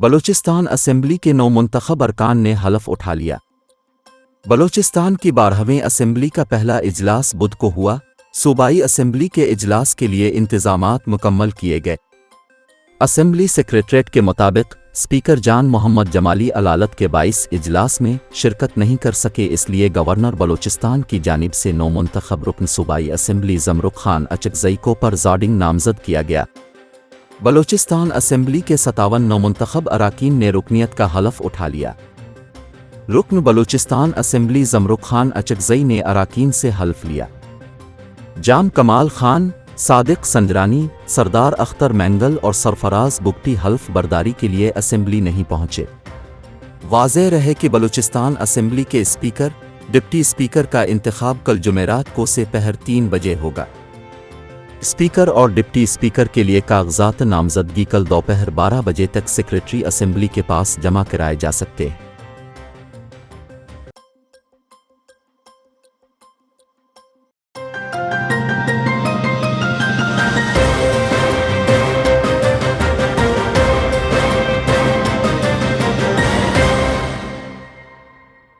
Balochistan assembly के 9 मुंतखब अरकान ने हलफ उठा लिया। बलूचिस्तान की 12वीं असेंबली का पहला इजलास बुध को हुआ। सूबाई असेंबली के इजलास के लिए इंतजामात मुकम्मल किए गए। असेंबली सेक्रेटरीट के मुताबिक स्पीकर जान मोहम्मद जमाली अलालत के 22 इजलास में शिरकत नहीं कर सके, इसलिए गवर्नर बलूचिस्तान की जानिब से 9 मुंतखब रुकन सूबाई असेंबली ज़मरुख खान अचकज़ई को परज़ाडिंग नामज़द किया गया। बलूचिस्तान असेंबली के 57 नौ मुंतखब अराकीन ने रुकनियत का हलफ उठा लिया। रुकन बलूचिस्तान असेंबली ज़मरुख खान अचकज़ई ने अराकीन से हल्फ लिया। जाम कमाल खान, सादिक संजरानी, सरदार अख्तर मैंगल और सरफराज बुगटी हल्फ बर्दारी के लिए असेंबली नहीं पहुंचे। वाज़ेह रहे कि बलूचिस्तान असेंबली के स्पीकर, डिप्टी स्पीकर का इंतखाब कल जुमेरात को से पहर 3 बजे होगा। स्पीकर और डिप्टी स्पीकर के लिए कागजात नामजदगी कल दोपहर 12 बजे तक सेक्रेटरी असेंबली के पास जमा कराए जा सकते हैं।